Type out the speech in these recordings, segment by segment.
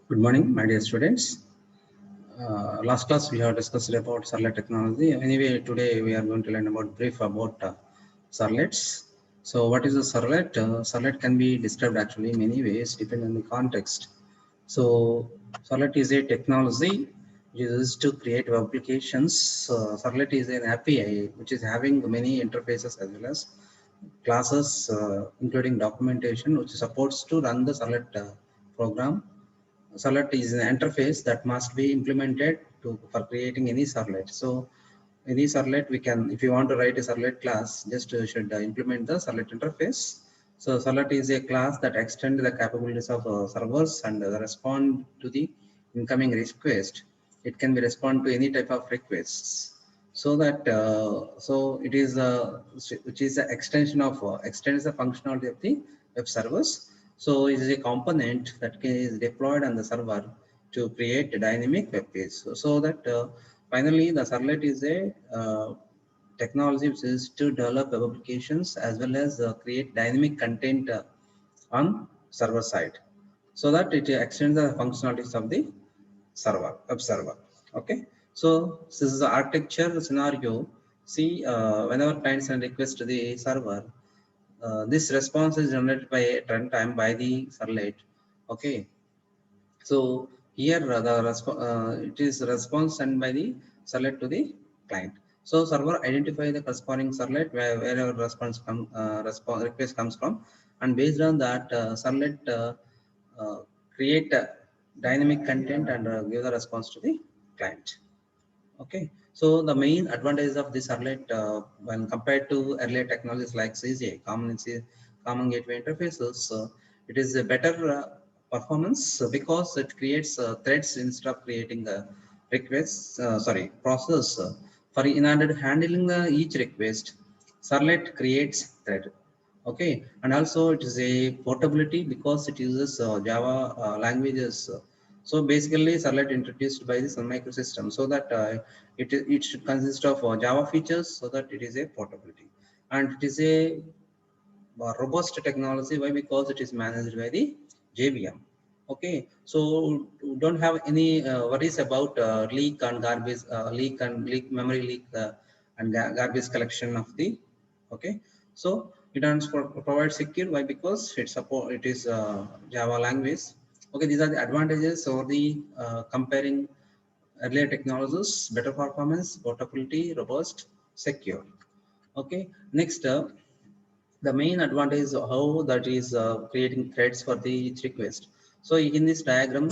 Good morning, my dear students. Last class we have discussed about servlet technology. Anyway, today we are going to learn about brief about servlets. So, what is a servlet? Servlet can be described actually in many ways depending on the context. So, servlet is a technology used to create web applications. Servlet is an API which is having many interfaces as well as classes, including documentation, which supports to run the servlet program. Servlet is an interface that must be implemented for creating any servlet. So any servlet we can, if you want to write a servlet class, just should implement the servlet interface. So servlet is a class that extends the capabilities of servers and respond to the incoming request. It can be respond to any type of requests. So that so it is which is an extension of extends the functionality of the web servers. So it is a component that is deployed on the server to create a dynamic web page. So that finally the servlet is a technology which is to develop web applications as well as create dynamic content on server side, so that it extends the functionalities of the server, web server. Okay, so this is the architecture scenario. See, whenever clients send request to the server, this response is generated by at runtime by the servlet. Okay, so here it is response sent by the servlet to the client. So server identify the corresponding servlet wherever response request comes from, and based on that servlet uh, create dynamic content and give the response to the client. Okay, so the main advantage of this servlet when compared to earlier technologies like CGI, common gateway interfaces, it is a better performance because it creates threads instead of creating requests. Process for in order to handling each request, servlet creates thread. Okay, and also it is a portability because it uses Java languages. So basically, servlet introduced by the Sun Microsystem, so that it should consist of Java features, so that it is a portability, and it is a robust technology. Why? Because it is managed by the JVM. Okay, so you don't have any worries about leak memory leak and garbage collection of the. Okay, so it provides secure. Why? Because it is Java language. Okay, these are the advantages over the comparing earlier technologies: better performance, portability, robust, secure. Okay, next. The main advantage is how that is creating threads for the each request. So in this diagram,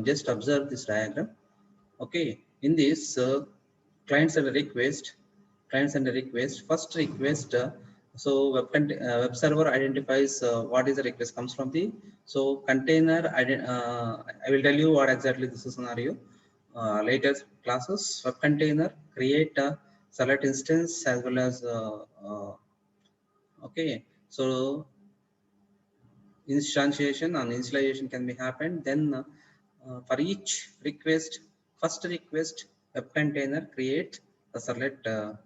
just observe this diagram. Okay, in this clients and request, first request. So web server identifies what is the request comes from the so container. I will tell you what exactly this is scenario. Later classes, web container create a select instance as well as okay. So instantiation and initialization can be happened. Then for each request, first request web container create a servlet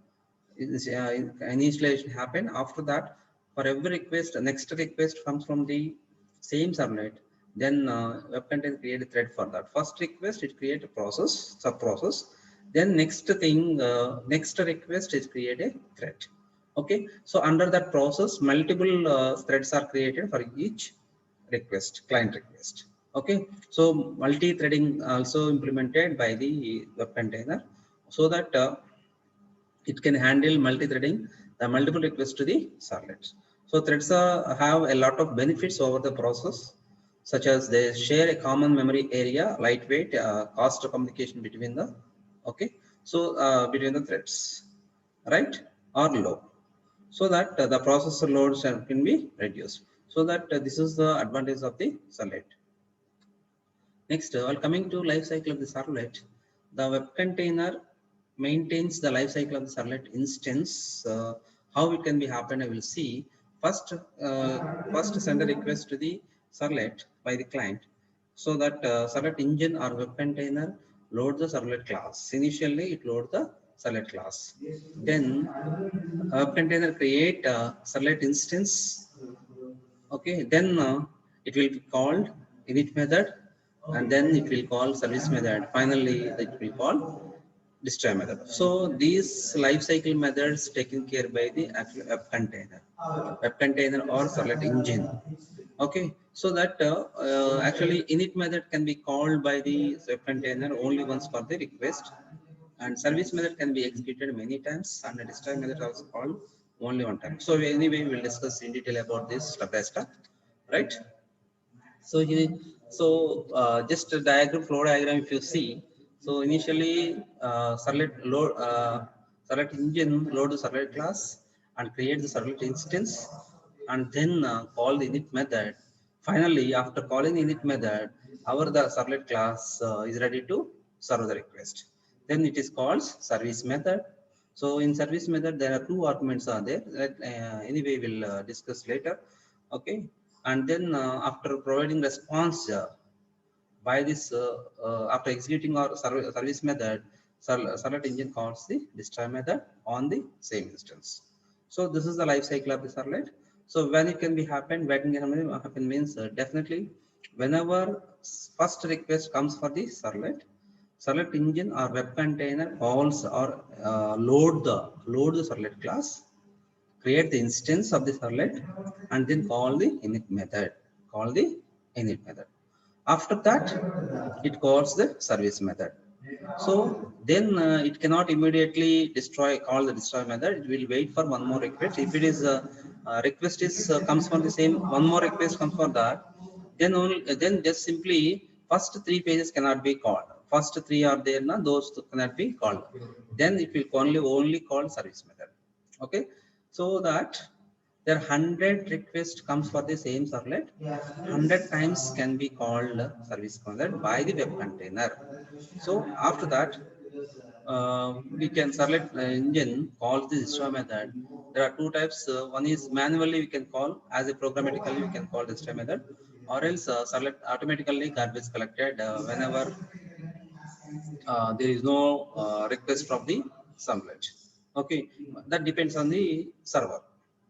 initialization happen. After that, for every request, next request comes from the same servlet. Then web container create a thread for that. First request it create a process, sub process. Then next thing, next request is create a thread. Okay, so under that process, multiple threads are created for each request, client request. Okay, so multi-threading also implemented by the web container, so that it can handle multi-threading the multiple requests to the servlets. So threads have a lot of benefits over the process, such as they share a common memory area, lightweight, cost of communication between the between the threads, right, or low, so that the processor loads can be reduced. So that this is the advantage of the servlet. Next, while coming to life cycle of the servlet, the web container maintains the life cycle of the servlet instance. How it can be happen, I will see. First send a request to the servlet by the client, so that servlet engine or web container load the servlet class. Initially, it load the servlet class. Then web container create a servlet instance. Okay, then it will be called init method. and then it will call service method. Finally, it will call destroy method. So these life cycle methods taken care by the actual web container or servlet engine. Okay, so that actually init method can be called by the web container only once for the request, and service method can be executed many times, and the destroy method also called only one time. So anyway, we'll discuss in detail about this step by step, right? So here, just a diagram, flow diagram. If you see, so initially servlet engine load the servlet class and create the servlet instance, and then call the init method. Finally, after calling init method, our the servlet class is ready to serve the request. Then it is called service method. So in service method, there are two arguments are there. That, anyway, we'll discuss later. Okay, and then after providing response by this, after executing our service method, servlet engine calls the destroy method on the same instance. So this is the life cycle of the servlet. So when it can be happen, when it can happen means definitely whenever first request comes for the servlet engine or web container calls or load the servlet class, create the instance of the servlet, and then call the init method. Call the init method. After that, it calls the service method. So then it cannot immediately call the destroy method. It will wait for one more request. If it is request is comes for the same, one more request comes for that, then just simply first three pages cannot be called. First three are there now; those cannot be called. Then it will only call service method. Okay, so that there 100 requests comes for the same servlet, 100 times can be called service method by the web container. So after that, we can servlet engine call the destroy method. There are two types. One is manually we can call, as a programmatically we can call destroy method, or else servlet automatically garbage collected whenever there is no request from the servlet. Okay, that depends on the server.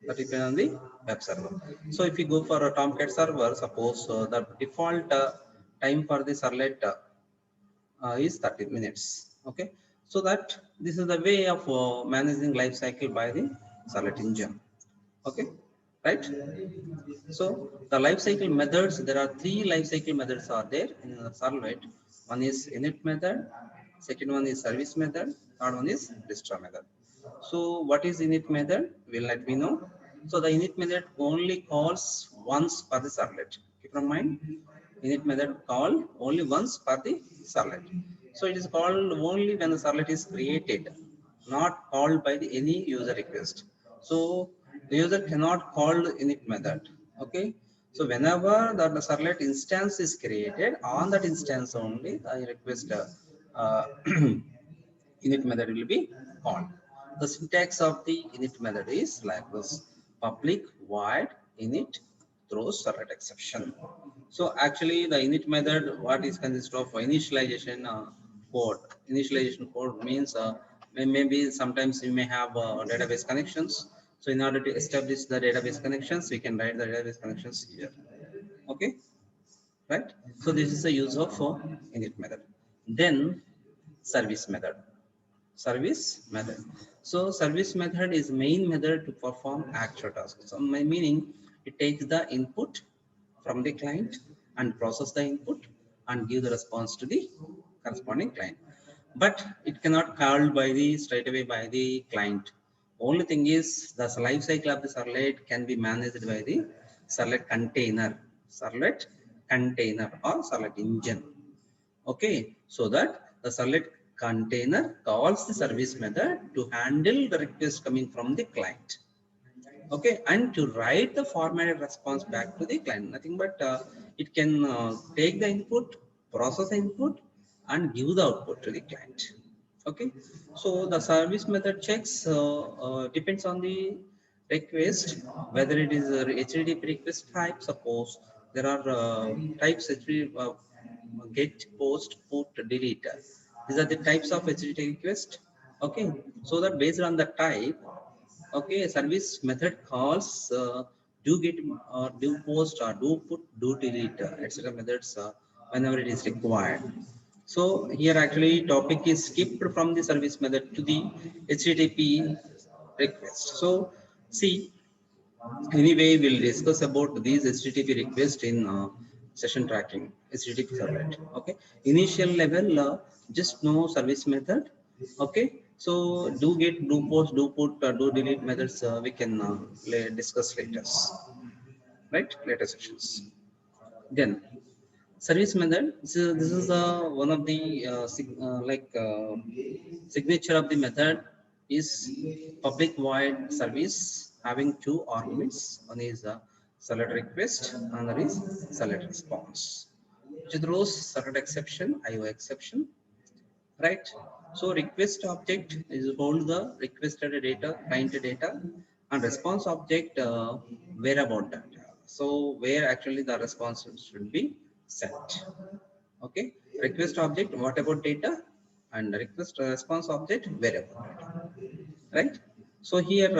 That depends on the web server. So if you go for a Tomcat server, suppose the default time for the servlet is 30 minutes. Okay, so that this is the way of managing life cycle by the servlet engine. Okay, right? So the life cycle methods, there are three life cycle methods are there in the servlet. One is init method, second one is service method, third one is destroy method. So what is init method? Will let me know. So the init method only calls once per the servlet. Keep in mind, init method call only once per the servlet. So it is called only when the servlet is created, not called by the any user request. So the user cannot call the init method. Okay, so whenever the servlet instance is created, on that instance only the request uh, init method will be called. The syntax of the init method is like this: public void init throws servlet exception. So actually the init method, what is consist of initialization code. Initialization code means maybe sometimes you may have database connections. So in order to establish the database connections, we can write the database connections here. Okay, right? So this is the use of init method. Then service method. Service method. So service method is main method to perform actual tasks. So meaning it takes the input from the client and process the input and give the response to the corresponding client. But it cannot called by the straight away by the client. Only thing is the life cycle of the servlet can be managed by the servlet container, servlet container or servlet engine. Okay, so that the servlet container calls the service method to handle the request coming from the client. Okay, and to write the formatted response back to the client. Nothing but it can take the input, process the input, and give the output to the client. Okay, so the service method checks depends on the request, whether it is a HTTP request type. Suppose there are types HTTP, get, post, put, delete. These are the types of HTTP request. Okay, so that based on the type, okay, service method calls do get or do post or do put, do delete, etc. methods whenever it is required. So here actually topic is skipped from the service method to the HTTP request. So see, anyway, we'll discuss about these HTTP requests in session tracking, HTTP servlet. Okay, initial level, just know service method. Okay, so do get, do post, do put, do delete methods. We can discuss later, right? Later sessions. Then service method. This is one of the signature of the method is public void service having two arguments. One is select request, another is select response. Which throws select exception, IO exception, right? So request object is hold the requested data, client data, and response object where about that. So where actually the response should be sent. Okay, request object what about data, and request response object where about data, right? So here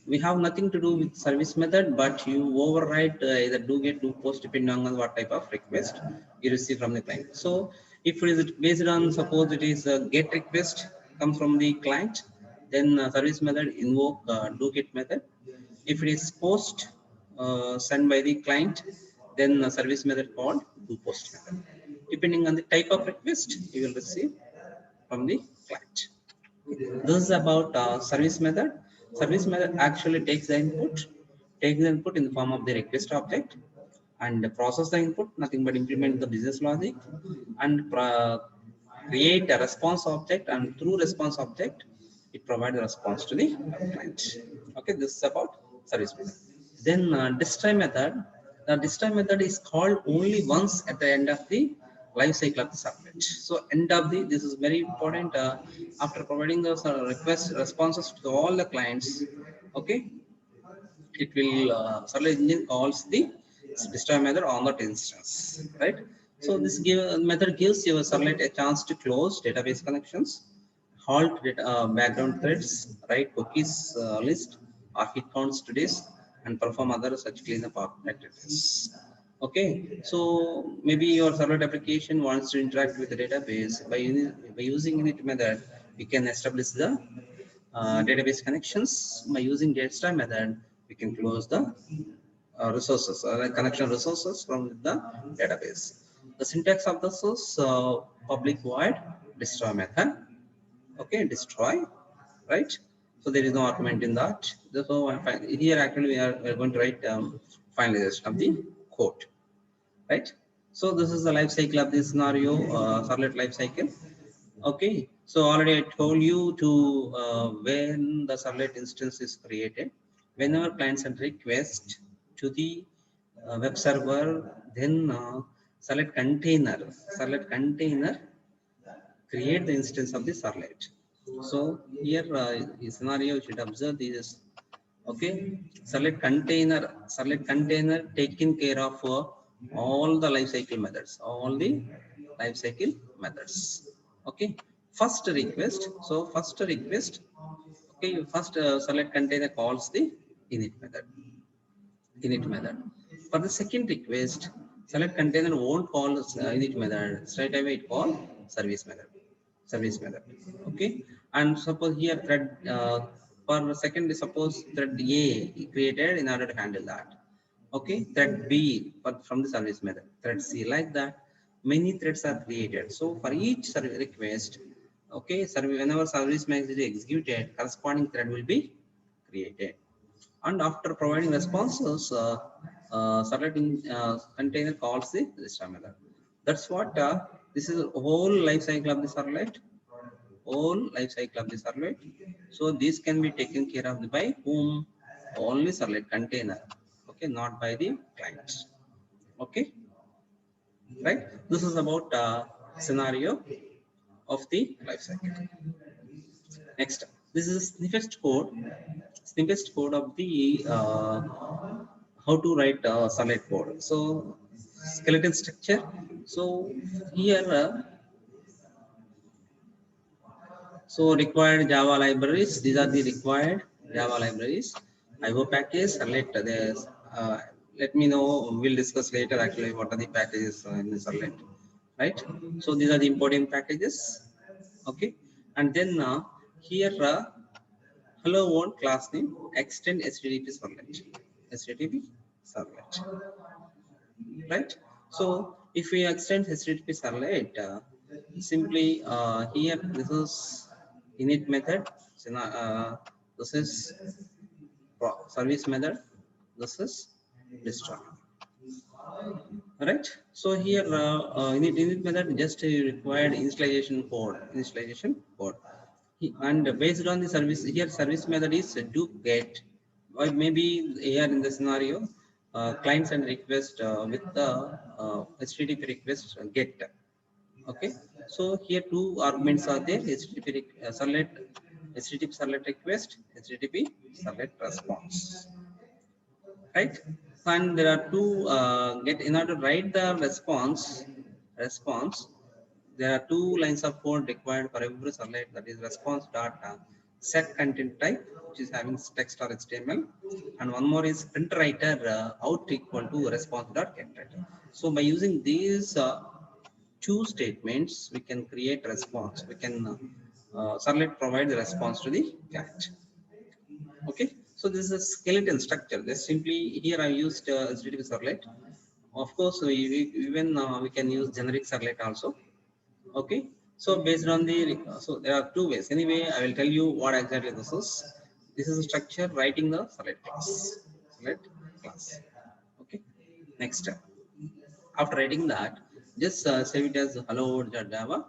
we have nothing to do with service method, but you override either do get, do post depending on what type of request you receive from the client. So if it is based on, suppose it is a get request comes from the client, then service method invoke do get method. If it is post sent by the client, then service method called do post method. Depending on the type of request you will receive from the client. This is about service method. Service method actually takes the input in the form of the request object, and process the input, nothing but implement the business logic, and create a response object, and through response object, it provides a response to the client. Okay, this is about service method. Then destroy method. The destroy method is called only once at the end of the life cycle of the subject. So end of the, this is very important. After providing those request responses to all the clients, okay, it will serverless engine calls the destroy method on that instance, right? So this method gives your servlet a chance to close database connections, halt data, background threads, write cookies list or hit counts to disk, and perform other such cleanup activities. Okay, so maybe your servlet application wants to interact with the database by using init method. We can establish the database connections. By using getStar method, we can close the resources, like connection resources from the database. The syntax of the source public void destroy method. Okay, destroy, right? So there is no argument in that. So here actually we are going to write finalization of the code, right? So this is the life cycle of this scenario, servlet life cycle. Okay, so already I told you to when the servlet instance is created, whenever client send request to the web server, then servlet container create the instance of the servlet. So here in scenario you should observe this. Okay, servlet container taking care of all the lifecycle methods, Okay, first request. So first request. Okay, first select container calls the init method. For the second request, select container won't call init method. Straight away it call service method. Okay, and suppose here thread for second, suppose thread A created in order to handle that. Okay, thread B but from the service method, thread C, like that many threads are created. So for each service request, okay, whenever service message is executed, corresponding thread will be created. And after providing responses, servlet container calls the register method. That's what this is a whole life cycle of the servlet. So this can be taken care of by whom? Only servlet container. Okay, not by the clients. Okay, right? This is about scenario of the life cycle. Next, this is snippet code of the how to write servlet code. So skeleton structure. So here so required Java libraries. These are the required Java libraries. IO package, servlet, let me know. We'll discuss later actually what are the packages in the Servlet, right? So these are the important packages. Okay, and then here hello world class name extend HTTP Servlet, HTTP Servlet, right? So if we extend HTTP Servlet, simply here this is init method. So, this is service method. This is destroy. Right. So here init method just required initialization code, and based on the service here service method is do get, or maybe here in the scenario clients and request with the HTTP request get. Okay, so here two arguments are there: HTTP servlet request, HTTP servlet response, right? And there are two get in order to write the response. There are two lines of code required for every servlet, that is response dot set content type, which is having text or HTML, and one more is print writer out equal to response dot get writer. So by using these two statements, we can create response. We can servlet provide the response to the client. Okay, so this is a skeleton structure. Just simply here I used HTTP servlet. Of course, even we can use generic servlet also. Okay, so based on the so there are two ways. Anyway, I will tell you what exactly this is. This is a structure writing the servlet class. Servlet class. Okay, next step. After writing that, just save it as hello.java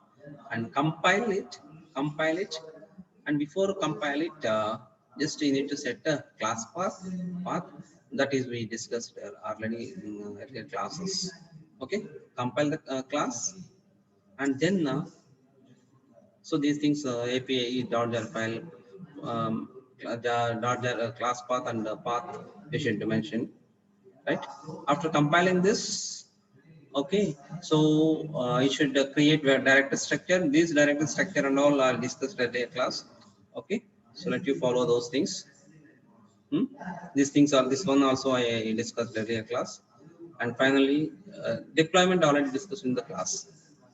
and compile it, and before compile it, just you need to set a class path that is we discussed already in earlier classes. Okay, compile the class, and then so these things API .jar file, um, .jar class path and path we should mention, right? After compiling this, okay, so you should create a directory structure. This directory structure and all are discussed at a class. Okay, so let you follow those things. These things are, this one also I discussed earlier class. And finally deployment already discussed in the class,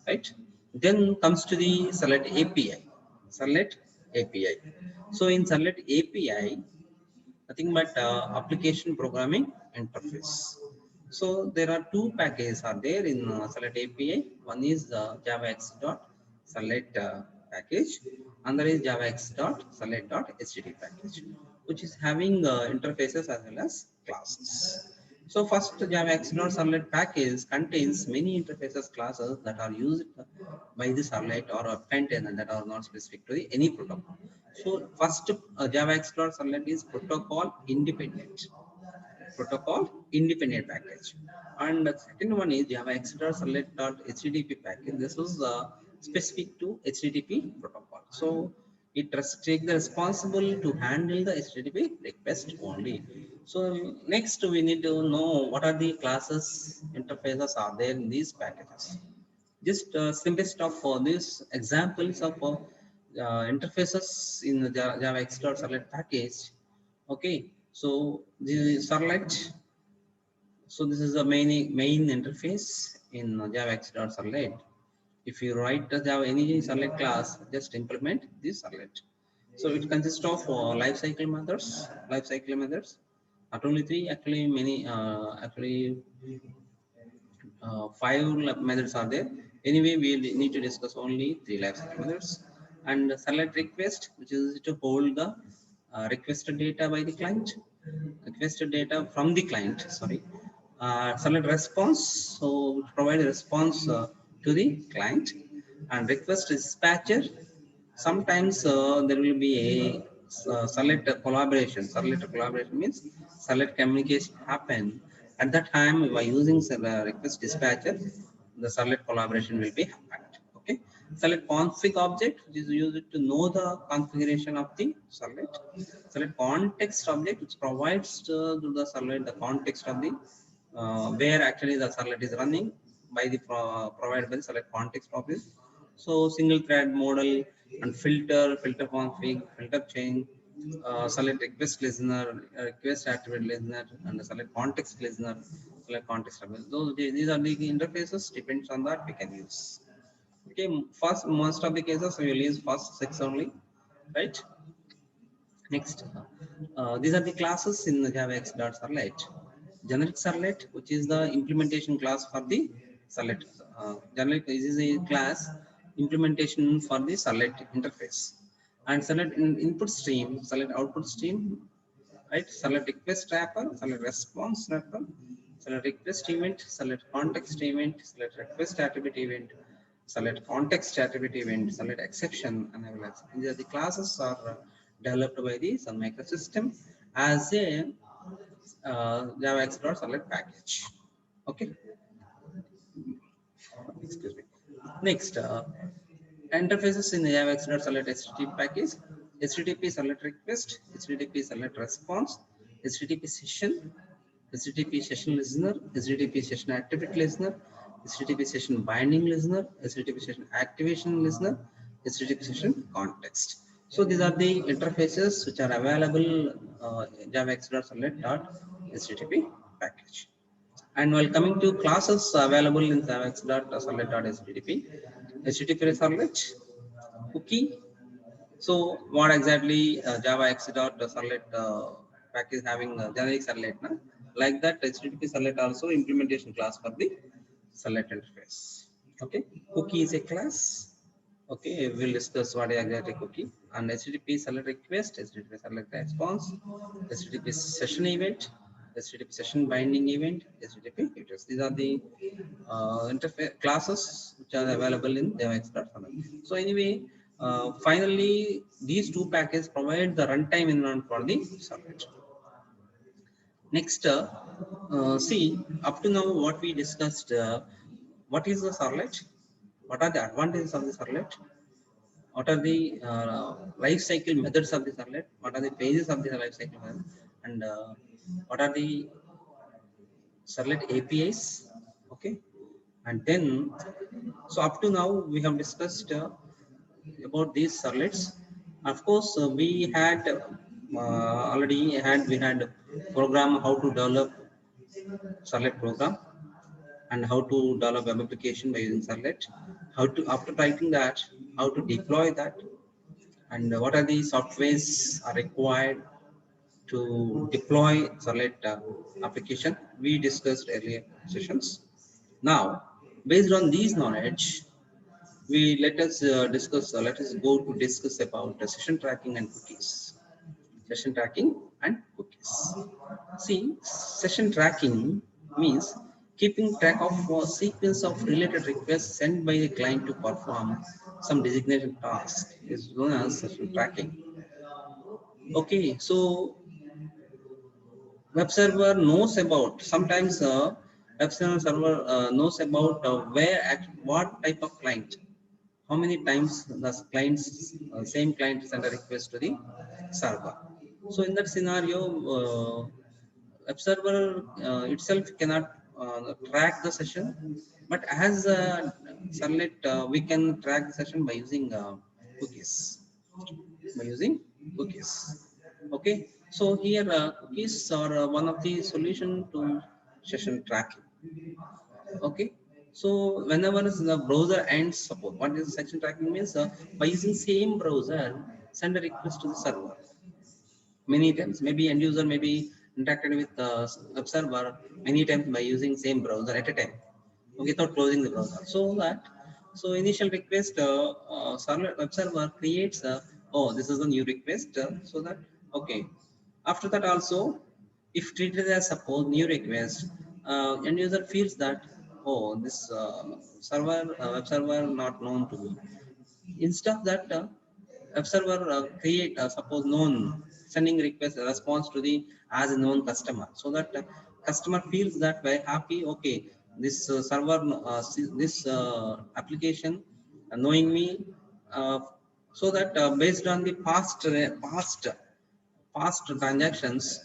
right? Then comes to the Servlet API. Servlet API. So in Servlet API, nothing but application programming interface. So there are two packages are there in Servlet API. One is javax.servlet package, another is javax.servlet.html package, which is having interfaces as well as classes. So first, javax.servlet package contains many interfaces classes that are used by the servlet or a content that are not specific to the any protocol. So first, javax.servlet is protocol independent package, and the second one is javax.servlet.htdp package. This is specific to HTTP protocol. So it take the responsible to handle the HTTP request only. So next we need to know what are the classes interfaces are there in these packages. Just simplest of these examples of interfaces in the Java Servlet package. Okay, so the servlet. So this is the main interface in Java Servlet. If you write the Java any servlet class, just implement this servlet. So it consists of lifecycle methods. Not only three, actually many. Actually, five methods are there. Anyway, we need to discuss only three lifecycle methods. And select request, which is to hold the requested data by the client, requested data from the client. Sorry. Select response, so provide a response to the client, and request dispatcher. Sometimes there will be a select collaboration. Select collaboration means select communication happen at that time by using request dispatcher. The select collaboration will be happened. Okay, select config object, which is used to know the configuration of the select. Select context object, which provides to the select the context of the where actually the servlet is running by the provided by the select context object. So single thread model and filter config, filter chain, select request listener, request attribute listener, and select context listener, select context attribute. These are the interfaces. Depends on that we can use. Okay, first most of the cases we will use first six only, right? Next, these are the classes in the Java X.Servlet. Generic Servlet, which is the implementation class for the Servlet. Generic is a class implementation for the Servlet interface. And Servlet input stream, Servlet output stream, right? Select request wrapper, select response wrapper, select request event, select context event, select request attribute event, select context attribute event, select exception, and enable exception. These are the classes are developed by the Sun Microsystem as a Java X.Select package. Okay. Excuse me. Next, interfaces in the Java X.Select HTTP package, HTTP select request, HTTP select response, HTTP session, HTTP session listener, HTTP session activity listener, HTTP session binding listener, HTTP session activation listener, HTTP session context. So these are the interfaces which are available Java X.Select.HTTP package. And while coming to classes available in Java X.Select.HTTP, HTTP servlet, cookie. So what exactly Java X.Select package having generic servlet? Na? Like that, HTTP servlet also implementation class for the servlet interface. Okay, cookie is a class. Okay, we'll discuss what is exactly cookie. And HTTP select request, HTTP select response, HTTP session event, HTTP session binding event, HTTP headers. These are the interface classes which are available in JavaX.servlet. So anyway, finally, these two packages provide the runtime environment for the servlet. Next, see, up to now what we discussed, what is the servlet? What are the advantages of the servlet? What are the life cycle methods of the servlet? What are the phases of the life cycle method? And what are the servlet APIs? Okay, and then so up to now we have discussed about these servlets. Of course, we had already had program how to develop servlet program and how to develop web application by using servlet. How to after writing that, how to deploy that, and what are the softwares are required to deploy servlet application. We discussed earlier sessions. Now, based on these knowledge, we let us go to discuss about the session tracking and cookies. Session tracking and cookies. See, session tracking means keeping track of a sequence of related requests sent by the client to perform some designated task is known as session tracking. Okay, so web server knows about sometimes web server knows about where at what type of client, how many times the clients same client send a request to the server. So in that scenario, web server itself cannot track the session, but as a servlet we can track the session by using cookies, by using cookies. Okay, so here cookies are one of the solution to session tracking. Okay, so whenever the browser ends support, what is session tracking means, by using same browser send a request to the server many times. Maybe end user may be interacted with the web server many times by using same browser at a time without closing the browser. So that, so initial request web server creates oh, this is a new request, so that okay. After that also, if treated as suppose new request, end user feels that oh, this web server not known to me. Instead of that, web server create suppose known sending request response to the as a known customer, so that customer feels that very happy. Okay, this server this application knowing me, uh, so that based on the past transactions,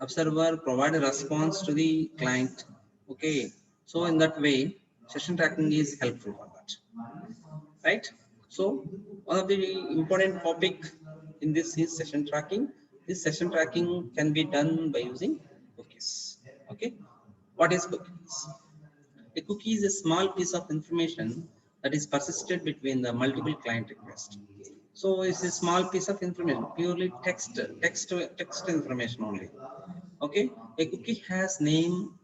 observer provide a response to the client. Okay, so in that way session tracking is helpful for that, right? So one of the important topic in this is session tracking. This session tracking can be done by using cookies. Okay, what is cookies? A cookie is a small piece of information that is persisted between the multiple client requests. So it's a small piece of information, purely text information only. Okay, a cookie has name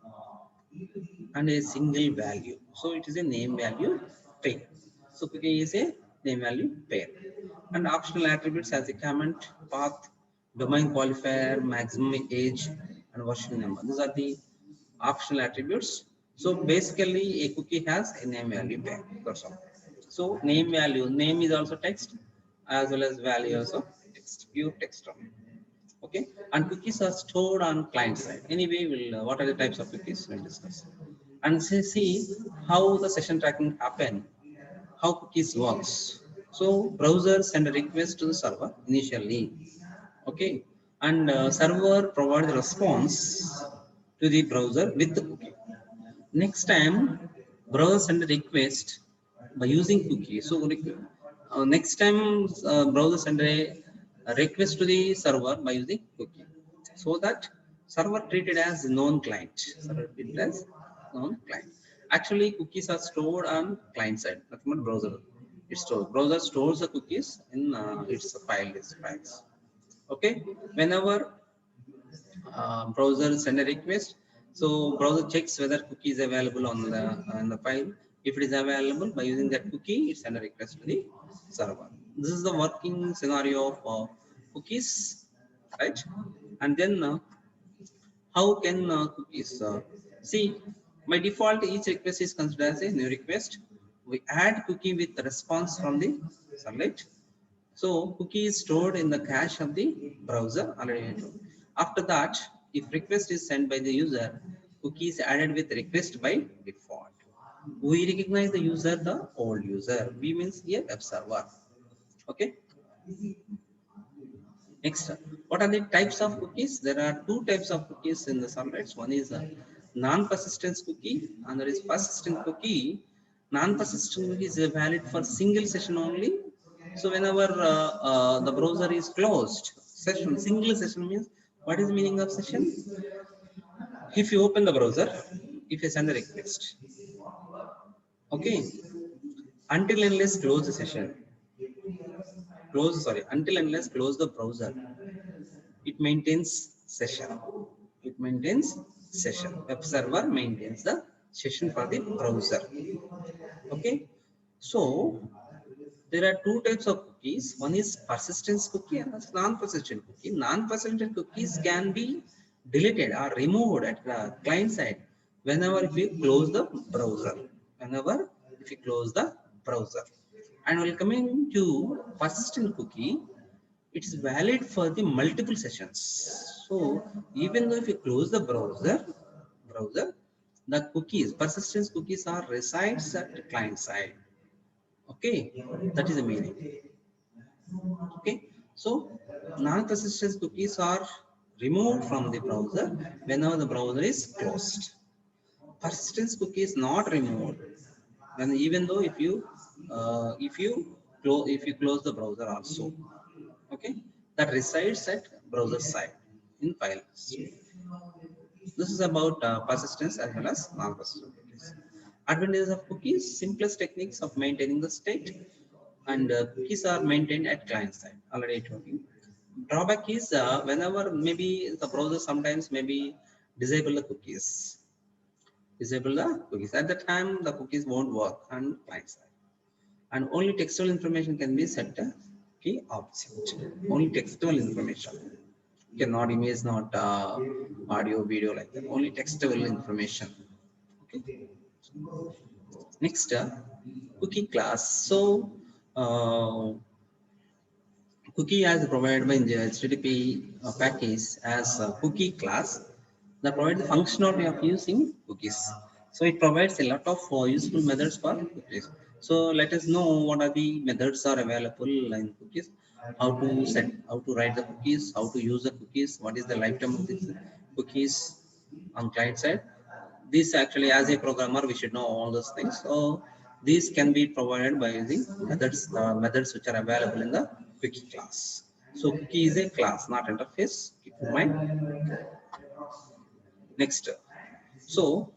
and a single value. So it is a name value pair. So cookie is a name value pair. And optional attributes as a comment, path, domain qualifier, maximum age, and version number. These are the optional attributes. So basically a cookie has a name value pair. That's all. So name value, name is also text as well as value also text, pure text only. Okay, and cookies are stored on client side. Anyway, we'll what are the types of cookies we'll discuss, and see how the session tracking happen, how cookies works. So browser send a request to the server initially. Okay, and server provides the response to the browser with the cookie. Next time browser send a request by using cookie. So next time browser send a request to the server by using cookie, so that server treated as known client. Server treated as known client. Actually, cookies are stored on client side, nothing but browser. It's stored. Browser stores the cookies in its files. Okay, whenever browser send a request, so browser checks whether cookie is available on the file. If it is available, by using that cookie, it send a request to the server. This is the working scenario of cookies, right? And then how can cookies see? By default, each request is considered as a new request. We add cookie with the response from the servlet. So cookie is stored in the cache of the browser already. After that, if request is sent by the user, cookie is added with request by default. We recognize the user, the old user. We means here web server. Okay. Next, what are the types of cookies? There are two types of cookies in the servlets. One is a non-persistence cookie, and there is persistent cookie. Non-persistent cookie is valid for single session only. So whenever the browser is closed, session, single session means, what is the meaning of session? If you open the browser, if you send a request, okay, until unless close the session, until unless close the browser, it maintains session. It maintains session. Web server maintains the session for the browser. Okay. So there are two types of cookies. One is persistence cookie and non-persistent cookie. Non-persistent cookies can be deleted or removed at the client side whenever if you close the browser. Whenever if you close the browser. And we'll coming to persistent cookie, it is valid for the multiple sessions. So even though if you close the browser, the cookies, persistence cookies are resides at the client side. Okay, that is the meaning. Okay, so non-persistence cookies are removed from the browser whenever the browser is closed. Persistence cookie is not removed, and even though if you close the browser also. Okay, that resides at browser side in files. This is about persistence as well as non-persistent cookies. Advantages of cookies: simplest techniques of maintaining the state, and cookies are maintained at client side. Already told you. Drawback is whenever maybe the browser sometimes maybe disable the cookies. Disable the cookies. At the time, the cookies won't work on client side. And only textual information can be set to key object. Only textual information. Okay, not image, not audio, video like that. Only textual information. Okay. Next, cookie class. So, cookie as provided by the HTTP package as a cookie class that provides the functionality of using cookies. So it provides a lot of useful methods for cookies. So let us know what are the methods are available in cookies, how to set, how to write the cookies, how to use the cookies, what is the lifetime of these cookies on client side. This actually, as a programmer, we should know all those things. So these can be provided by using methods which are available in the cookie class. So cookie is a class, not interface. Keep in mind. Next, so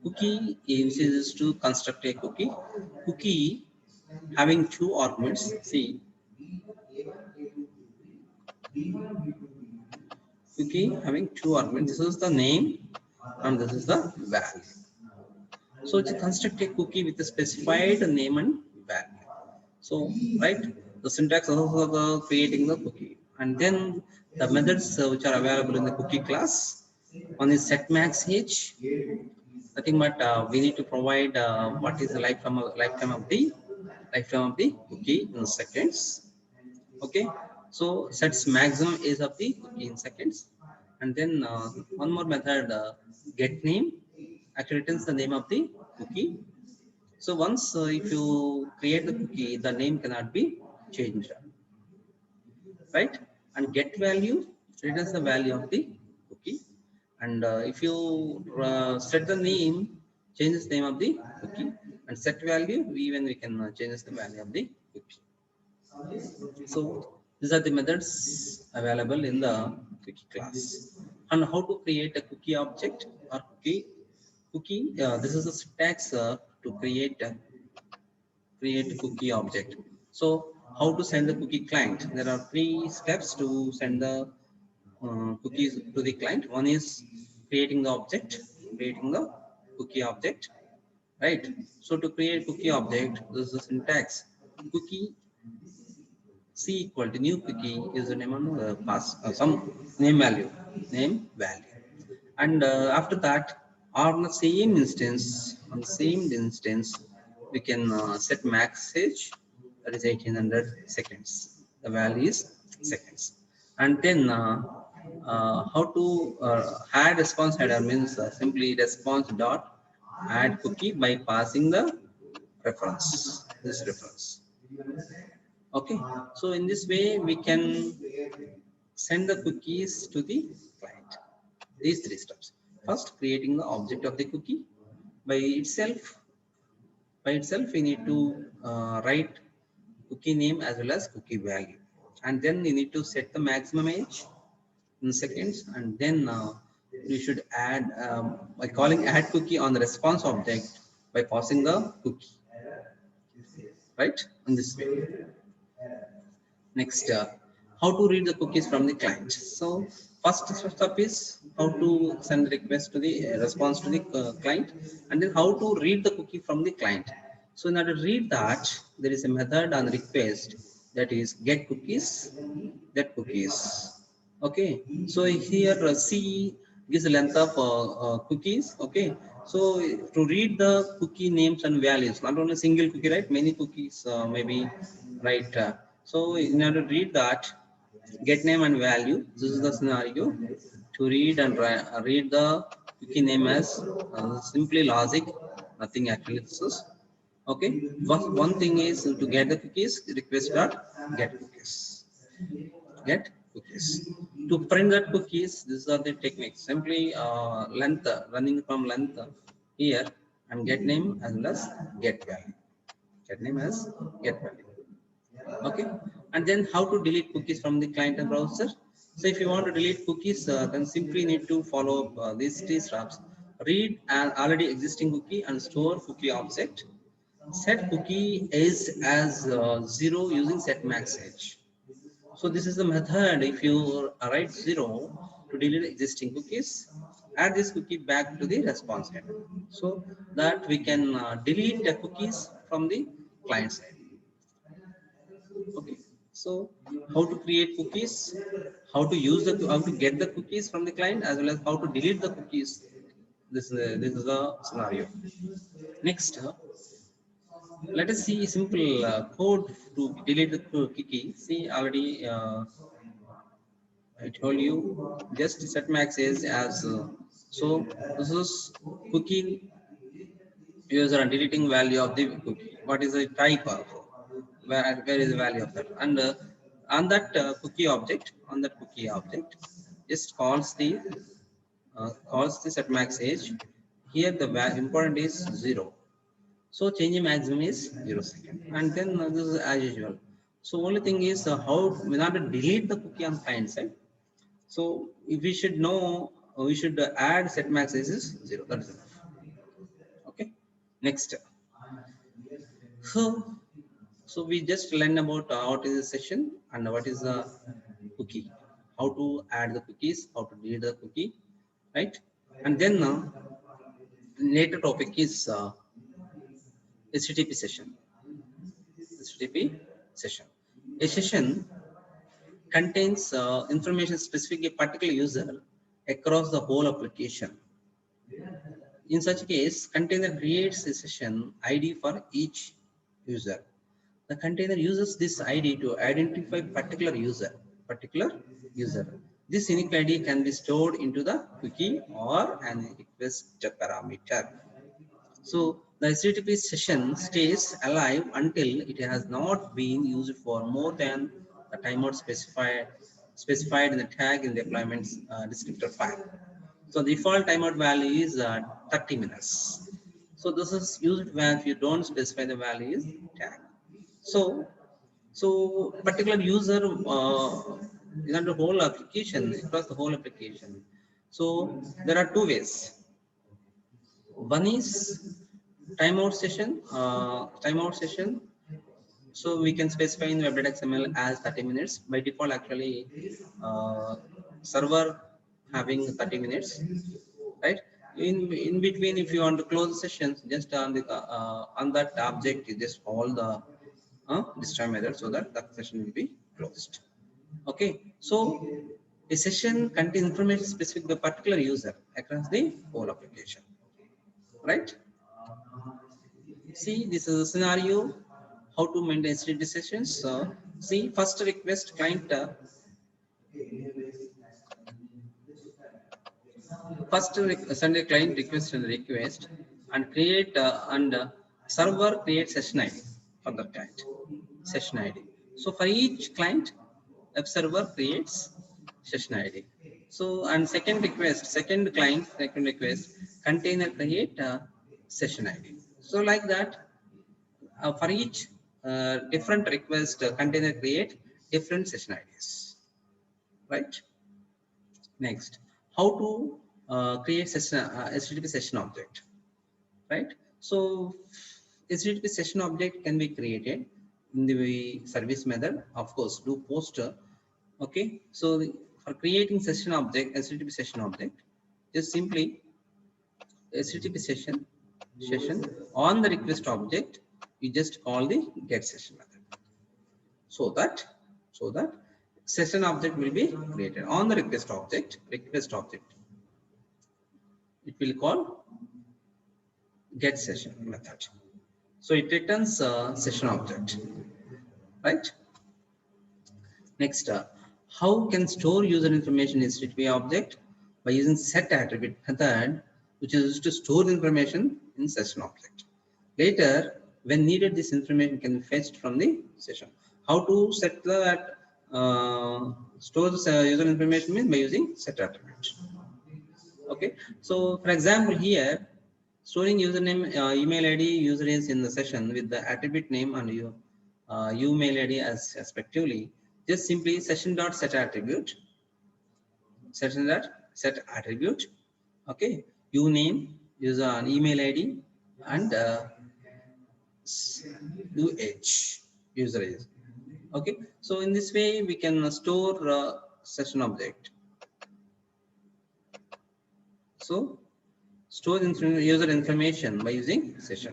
cookie is used to construct a cookie. Cookie having two arguments. See, cookie having two arguments. This is the name and this is the value. So to construct a cookie with a specified name and value. So, right, the syntax of the creating the cookie, and then the methods which are available in the cookie class. One is set max age. Nothing but we need to provide what is the lifetime of the cookie in seconds. Okay, so sets maximum age of the cookie in seconds, and then one more method, get name, actually returns the name of the cookie. So once if you create the cookie, the name cannot be changed, right? And get value returns the value of the cookie, and if you set the name, changes the name of the cookie, and set value, even we can changes the value of the cookie. So these are the methods available in the cookie class. And how to create a cookie object or cookie, this is the syntax to create cookie object. So how to send the cookie client? There are three steps to send the cookies to the client. One is creating the object, creating the cookie object, right? So to create cookie object, this is the syntax. Cookie c equal to new cookie is the name on pass some name value, and after that, on the same instance, we can set max age, that is 1800 seconds. The value is seconds, and then how to add response header means simply response dot add cookie by passing the reference, this reference. Okay, so in this way we can send the cookies to the client. These three steps. First, creating the object of the cookie. By itself, we need to write cookie name as well as cookie value, and then we need to set the maximum age in seconds, and then we should add by calling add cookie on the response object by passing the cookie, right? In this way. Next, how to read the cookies from the client. So first step is how to send request to the response to the client, and then how to read the cookie from the client. So in order to read that, there is a method on request, that is get cookies, get cookies. Okay, so here C gives the length of cookies. Okay, so to read the cookie names and values, not only single cookie, right? Many cookies maybe, right? So in order to read that, get name and value. This is the scenario to read and read the cookie name as simply logic, nothing actually. This is okay. One thing is to get the cookies, request dot get cookies. Get cookies. To print that cookies, these are the techniques. Simply length, running from length here, and get name as well as get value. Get name as get value. Okay, and then how to delete cookies from the client and browser. So if you want to delete cookies, then simply need to follow these three steps. Read an already existing cookie and store cookie object. Set cookie is as 0 using set max age. So this is the method. If you write 0 to delete existing cookies, add this cookie back to the response header, so that we can delete the cookies from the client side. Okay, so how to create cookies, how to use how to get the cookies from the client, as well as how to delete the cookies. This is the scenario. Next, let us see simple code to delete the cookie. See, already I told you just set max is as so. This is cookie user and deleting value of the cookie. What is the type of, where is the value of that, and on that cookie object just calls the set max age. Here the important is 0. So changing maximum is 0 second, and then this is as usual. So only thing is how we not to delete the cookie on client side. So if we should know, we should add set max is 0. That is enough. Okay. Next. So we just learn about what is a session and what is a cookie, how to add the cookies, how to delete the cookie, right? And then later topic is HTTP session. HTTP session. A session contains information specific a particular user across the whole application. In such case, container creates a session ID for each user. The container uses this ID to identify particular user. This unique ID can be stored into the cookie or an request parameter. So the HTTP session stays alive until it has not been used for more than the timeout specified in the tag in the deployment descriptor file. So the default timeout value is 30 minutes. So this is used when if you don't specify the value is tag. So particular user in the whole application, across the whole application. So there are two ways. One is timeout session. So we can specify in web.xml as 30 minutes. By default, actually, server having 30 minutes, right? In between, if you want to close the sessions, just on that object, you just follow the destroy method so that the session will be closed. Okay, so a session contains information specific to a particular user across the whole application, right? See, this is a scenario how to maintain HTTP sessions. So, see, first request client, send a client request and create server create session ID for the client session ID. So for each client, web server creates session ID. So and second request container create session ID. So like that, for each different request container create different session IDs, right? Next, how to create session HTTP session object, right? So HTTP session object can be created in the service method, of course, do poster. Okay, so for creating session object, HTTP session object, just simply HTTP session on the request object, you just call the get session method. So that session object will be created on the request object. It will call get session method. So it returns session object, right? Next, how can store user information in HTTP object? By using set attribute method, which is used to store the information in session object. Later, when needed, this information can be fetched from the session. How to set that store the user information means by using set attribute. Okay, so for example here, storing username, email ID, user is in the session with the attribute name and your email ID as respectively. Just simply session dot set attribute, okay, you name, user and email ID, and user is. Okay, so in this way we can store session object. So store user information by using set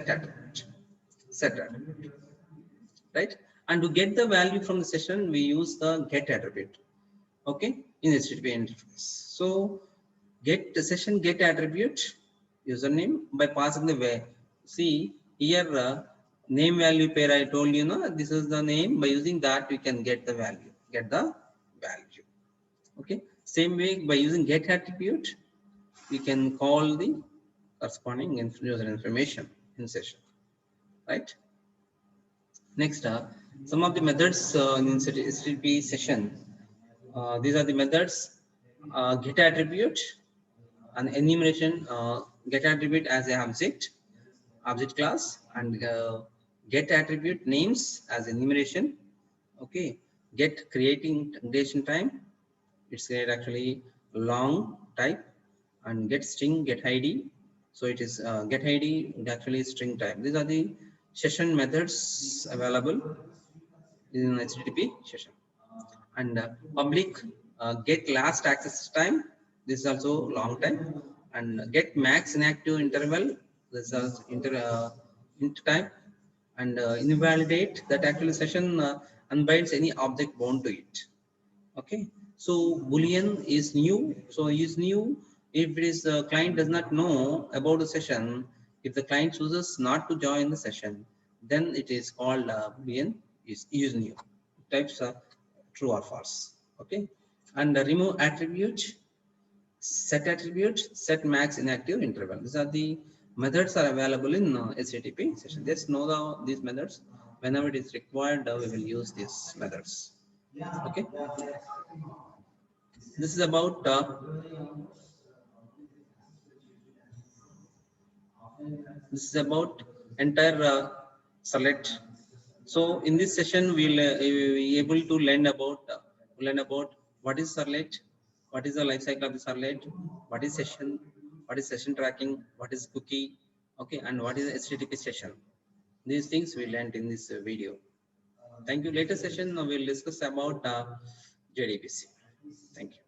attribute, right? And to get the value from the session, we use the get attribute. Okay, in HTTP interface. So get the session get attribute username by passing the way. See here name value pair I told you, no, this is the name. By using that we can get the value. Okay, same way by using get attribute we can call the corresponding user information in session, right? Next, some of the methods in HTTP session. These are the methods: get attribute, an enumeration, get attribute as a object class, and get attribute names as enumeration. Okay, get creating creation time. It's actually long type, and get string get ID. So it is get ID actually string type. These are the session methods available in HTTP session. And public get last access time. This is also long time. And get max inactive interval. This is also int type. And invalidate that actually session unbinds any object bound to it. Okay, so boolean is new. So is new if it is the client does not know about the session. If the client chooses not to join the session, then it is called boolean is new. Types are true or false. Okay, and remove attribute, set max inactive interval. These are the methods are available in HTTP session. Just know these methods. Whenever it is required, we will use these methods. Okay, this is about entire select. So in this session we'll be able to learn about what is servlet, what is the life cycle of the servlet, what is session, what is session tracking, what is cookie, okay, and what is HTTP session. These things we learned in this video. Thank you. Later session we'll discuss about JDBC. Thank you.